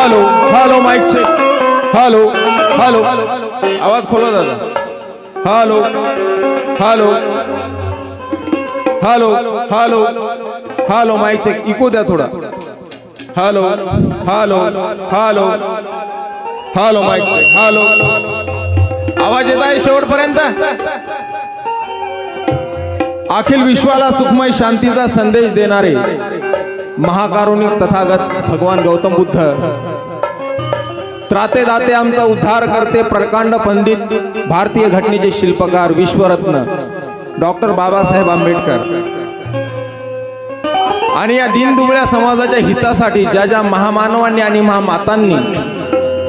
Hello hello mike check. Hello hello आवाज खोला दादा. Hello hello hello hello hello mike check. Echo द्या थोडा. Hello hello hello hello mike check. Hello आवाज येत आहे शेवटपर्यंत. अखिल विश्वाला सुखमय शांतीचा संदेश देणारे महाकारुणिक तथागत भगवान गौतम बुद्ध, त्राते दाते आमचा उद्धार करते प्रकांड पंडित, भारतीय घटनेचे शिल्पकार विश्वरत्न डॉक्टर बाबासाहेब आंबेडकर आणि या दीनदुबळ्या समाजाच्या हितासाठी ज्या ज्या महामानवांनी आणि महामातांनी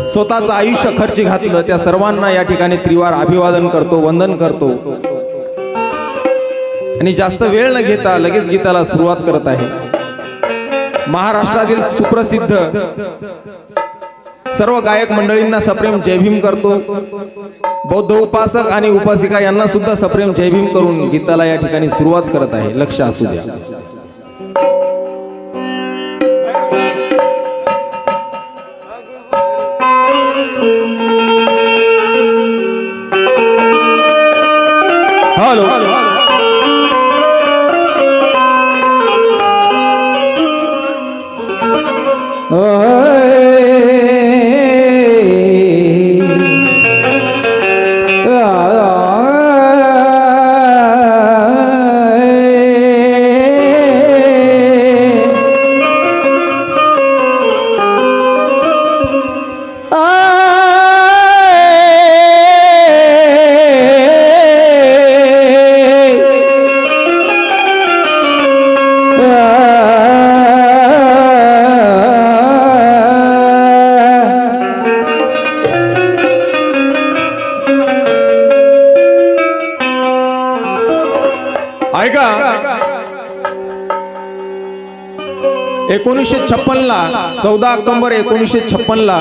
स्वतःचं आयुष्य खर्ची घातलं त्या सर्वांना या ठिकाणी त्रिवार अभिवादन करतो, वंदन करतो आणि जास्त वेळ न घेता लगेच गीताला सुरुवात करत आहे. महाराष्ट्रातील सुप्रसिद्ध सर्व गायक मंडळींना सप्रेम जय भीम करतो. बौद्ध उपासक आणि उपासिका यांना सुद्धा सप्रेम जय भीम करून गीताला या ठिकाणी सुरुवात करत आहे. लक्ष असू द्या. हॅलो ऐका. 1956 ला 14 ऑक्टोबर 1956 ला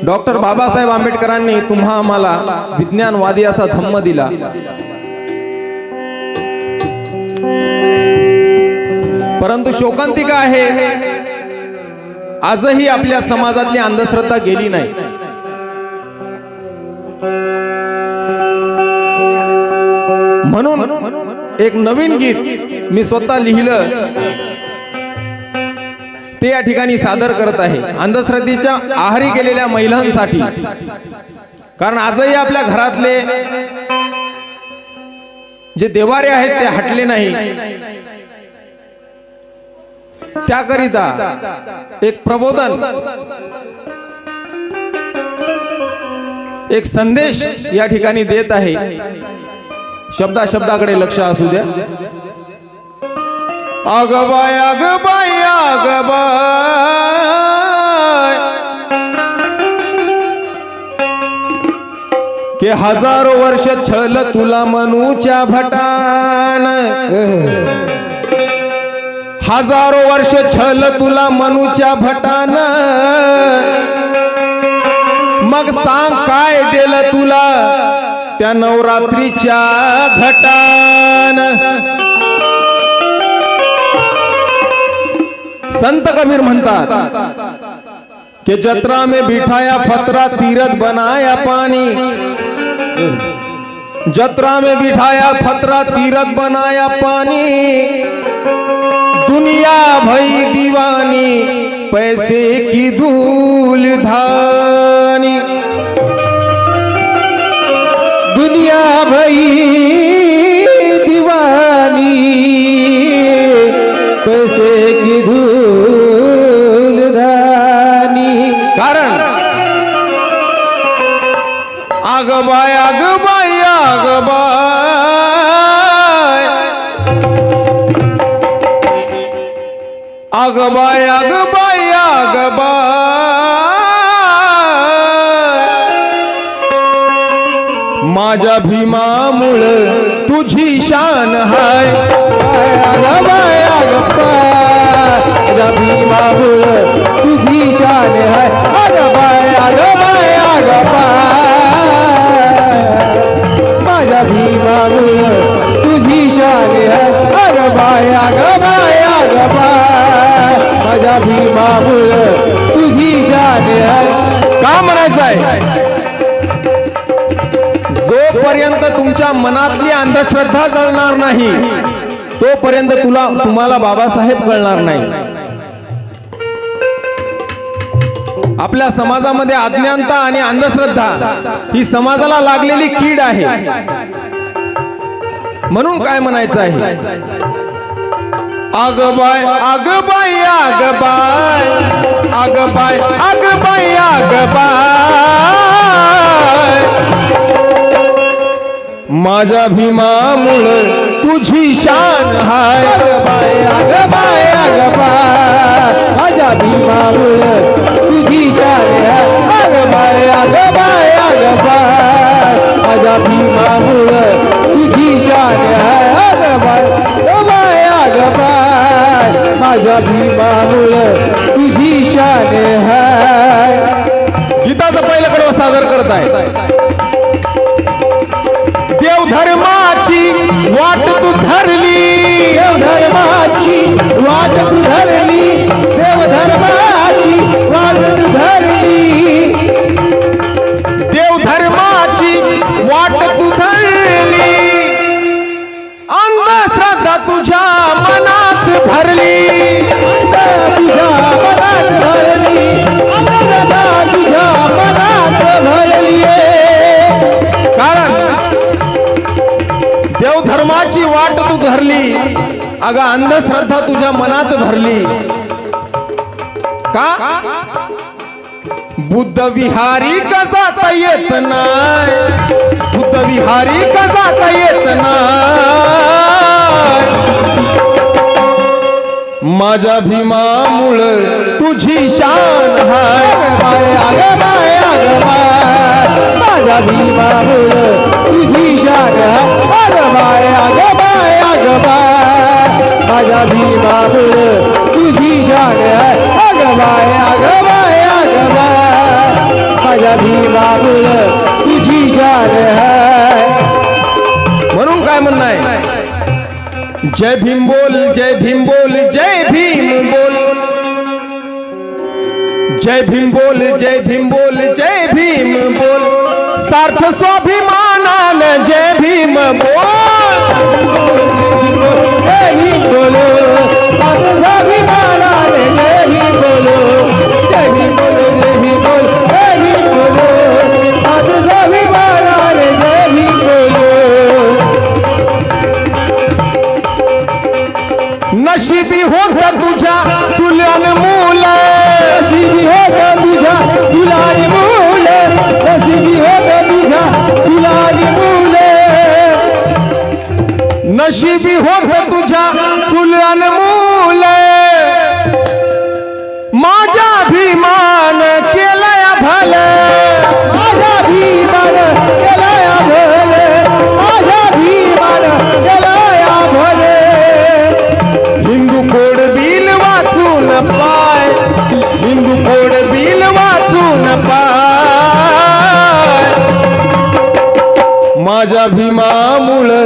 डॉक्टर बाबासाहेब आंबेडकरांनी तुम्हा आम्हाला विज्ञानवादी असा धम्म दिला. परंतु शोकांतिका आहे आजही आपल्या समाजातली अंधश्रद्धा गेली नाही. म्हणून एक नवीन गीत मी स्वतः लिहिलं ते या ठिकाणी सादर करत आहे अंधश्रद्धेच्या आहारी गेलेल्या महिलांसाठी. कारण आजही आपल्या घरातले जे देवारे आहेत ते हटले नाही. त्याकरिता एक प्रबोधन, एक संदेश या ठिकाणी देत आहे. शब्दा शब्दाकडे लक्ष असू द्या. अगबाय अगबाय अगबाय के हजारो वर्ष छळ तुला मनूच्या भटान. हजारो वर्ष छळ तुला मनूच्या भटान. मग सांग काय दिलं तुला त्या नवरात्रीच्या घटान. संत कबीर म्हणतात कि जत्रा में बिठाया फतरा तीरथ बनाया पानी. जत्रा में बिठाया फतरा तीरथ बनाया पानी. दुनिया भई दीवानी पैसे की धूल धानी. दुनिया भई दीवानी पैसे की धूल धानी. कारण आगबाय आगबाय आगबाय आगबाय आगबाय आगबाय माझ्या भीमामुळ तुझी शान हाय. आगबाय आगबाय माझ्या भीमामुळ तुझी शान हाय. आगबाय आगबाय आगबाय माझ्या भीमामुळ तुझी शान हाय. आगबाय आगबाय आगबाय माझ्या भीमामुळ शान है का म्हणायचं आहे? जोपर्यंत तुमच्या मनातली अंधश्रद्धा जळणार नाही तोपर्यंत तुम्हाला बाबासाहेब कळणार नाही. आपल्या समाजामध्ये अज्ञानता आणि अंधश्रद्धा ही समाजाला लागलेली कीड आहे. म्हणून काय म्हणायचं आहे? आग बाय आग बाय आग बाय आग बाय आग बाय आग बाय माझ्या भीमामुळे तुझी शान हाय. आग बाय आग बाय आग बाय माझ्या भीमामुळे तुझी शान है. आग बाय आग बाय आग बाय माझ्या भीमामुळे तुझी शान है. आग बाय आग बाय माझ्या भीमामुळे तुझी शान है. गीताचं पहिलं कडवं सादर करत आहे. देवधर्माची वाट तू धरली, देवधर्माची वाट तू धरली, देवधर्माची वाट तू धरली, देवधर्माची वाट तू धरली, अंधश्रद्धा तुझ्या मनात भरली, तुझ्या मनात भरली, अंधश्रद्धा तुझ्या मनात भरली. कारण देवधर्माची वाट तू धरली, अगं अंधश्रद्धा तुझ्या मनात भरली. का? बुद्ध विहारी का जाता येत नाही, बुद्ध विहारी का जाता येत नाही, माझ्या भीमामुळे तुझी शान हाय. आग बाय आग बाय माझ्या भीमामुळे तुझी शान है. आग बाय आग बाय आग बाय माझ्या भीमामुळे तुझी शान है. आग बाय आग बाय आग बाय माझ्या भीमामुळे तुझी शान है. म्हणून काय म्हणणं आहे? जय भीम बोल, जय भीम बोल, जय भीम बोल, जय भीम बोल, जय भीम बोल, जय भीम बोल, सार्थ स्वाभिमानाने जय भीम बोल. जय भीम बोलो, सार्थ स्वाभिमानाने जय भीम बोलो, जय भीम बोलो, जय भीम बोलो, जय भीम बोलो, सार्थ स्वाभिमानाने जय भीम बोलो. नशिबी होत तुझ्या चुल्यान मूल, नशिबी होत तुझ्या चुलानी मूल, नशिबी होत तुझ्या चुलानी मूल, नशिबी होत तुझ्या चुल्यान मूल, माझ्या भीमान केलंय भले, माझ्या भीमान केलंय भले, माझ्या भीमान केलंय भले. हिंदू कोड बिल वाचून पाय, हिंदू कोड बिल वाचून पाय, माझ्या भीमामुळे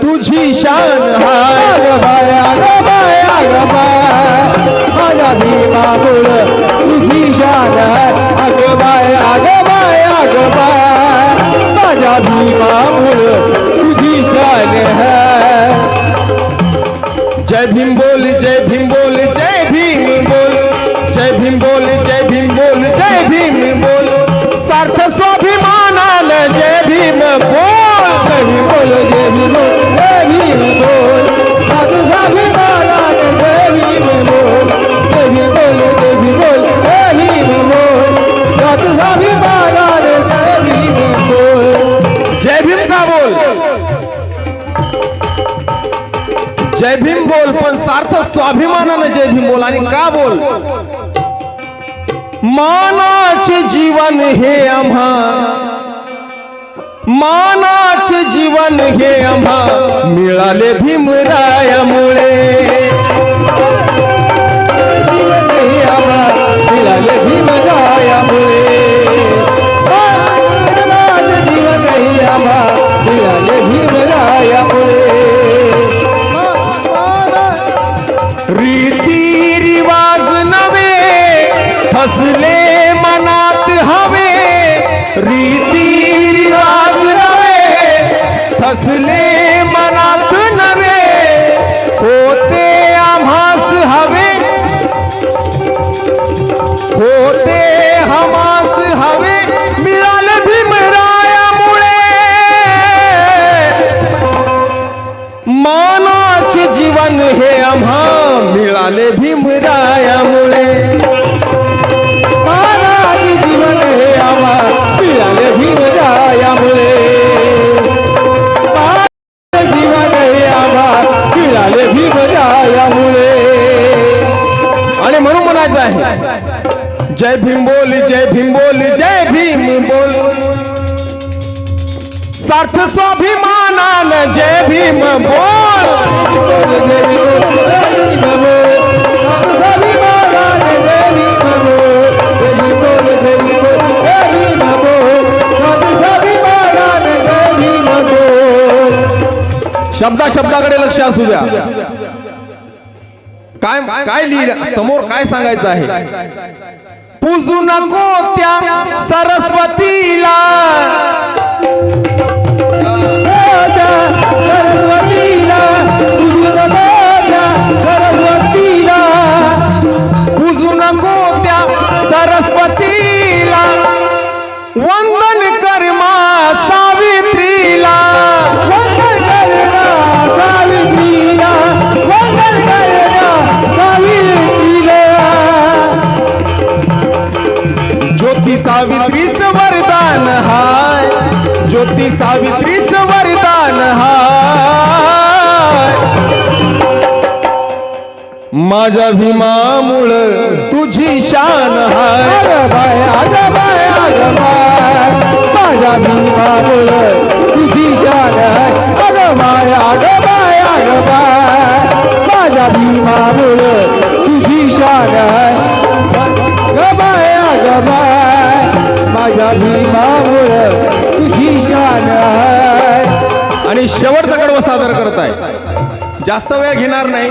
तुझी शान हाय. आग बाय आग बाय आग बाय माझ्या भीमामुळे तुझी शान है. आग बाय आग बाय आग बाय माझ्या भीमामुळे तुझी शान है. जय भीम बोल, जय भीम बोल, जय भीम बोल, जय भीम बोल, जय भीम बोल, जय भीम बोल, सार्थ स्वाभिमानाने जय भीम बोल. जय भीम बोल, जय भीम बोल, जय भीम बोल, सार्थ स्वाभिमानाने जय भीम बोल. जय भीम बोल, जय भीम बोल, जय भीम बोल, सार्थ स्वाभिमानाने जय भीम बोल. जय भीम का बोल, जय भीम बोल, पण सार्थ स्वाभिमानाने जय भीम बोल. आणि का बोल? मानाचे जीवन हे आम्हा, मानाचे जीवन हे आम्हा मिळाले भीमरायामुळे, जीवन हे आम्हा मिळाले भीमरायामुळे, माझं जीवन हे आम्हा मिळाले भीमरायामुळे. रीती रिवाज नवे फसले मन मानाचे जीवन हे आम्हा मिळाले भीमरायामुळे. मानाचे जीवन हे आम्हा मिळाले भीमरायामुळे. मानाचे जीवन हे आम्हा मिळाले भीमरायामुळे. आणि म्हणून म्हणायचं आहे जय भीम बोल, जय भीम बोल, जय भीम बोल. सार्थ स्वाभिमानानं जय भीम बोल. शब्दाकडे लक्ष असू द्या. काय काय लिहिलं समोर, काय सांगायचं आहे. पूजू नको त्या सरस्वतीला, सरस्वतीला पूजू नको त्या सरस्वतीला. पूजू नको त्या सरस्वतीला, वंदन कर मा सावित्रीला. वंदन करना सावित्रीला, वंदन करना सावित्रीला. ज्योती सावित्रीचं वरदान हाय, ज्योती सावित्रीचं वरदान हाय. माझ्या भीमामुळं तुझी शान हाय. अगं बाय, अगं बाय, अगं बाय, माझ्या भीमामुळं तुझी शान आहे. अगं बाय, अगं बाय, अगं बाय, माझ्या भीमामुळं तुझी शान आहे. अगं बाय, अगं बाय, माझ्या भीमामुळं तुझी शान आहे. आणि शेवटचा कडवं सादर करताय. जास्त वेळ घेणार नाही.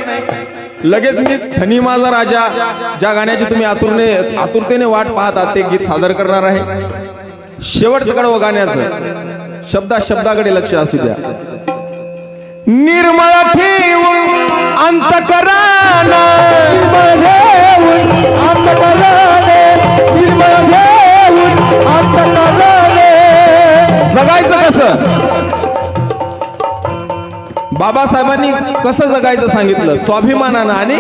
लगेच मी धनी माझा राजा ज्या गाण्याची तुम्ही आतुरतेने वाट पाहता ते गीत सादर करणार आहे. शेवटचं कडवं गाण्याचं शब्दाकडे लक्ष असू द्या. निर्मळ ठेवून अंतकरण, निर्मळ ठेवून अंतकरण, निर्मळ ठेवून अंतकरण. जगायचं कसं? बाबासाहेबांनी कसं जगायचं सांगितलं? स्वाभिमानानं आणि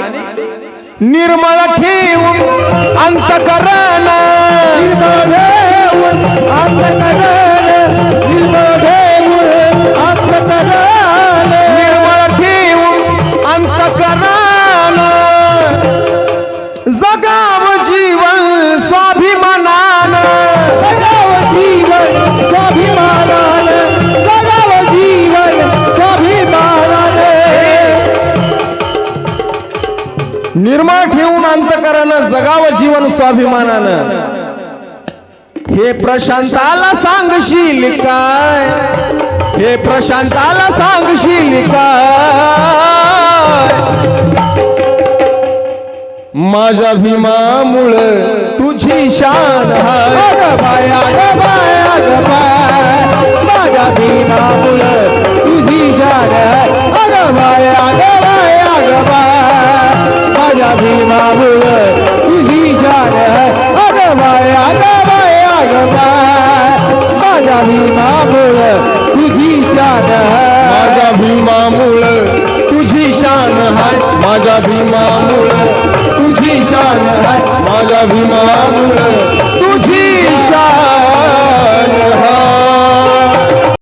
निर्मळ ठेवून अंतकरण. निर्मळ ठेवून अंतकरण, निर्मळ ठेवून अंतकरण. निर्मळ ठेवून अंतकरण. जगाव जीवन स्वाभिमानानं, जगाव जीवन स्वाभिमानानं, जगाव जीवन स्वाभिमानानं. निर्मळ ठेवून अंतकरण, जगाव जीवन स्वाभिमानानं. हे प्रशांताला सांगशील काय, हे प्रशांताला सांगशील काय. माझ्या भीमामुळं तुझी शान हाय. अगं बाय, अगं बाय, अगं बाय, माझ्या भीमामुळं तुझी शान आहे. अगं बाय, अगं बाय, अगं बाय, माझ्या भीमामुळं तुझी शान आहे. अगं बाय, अगं बाय, अगं बाय, माझ्या भीमामुळं तुझी शान आहे. माझ्या भीमामुळं तुझी शान हाय. माझ्या भीमामुळं तुझी शान हाय. माझ्या भीमामुळं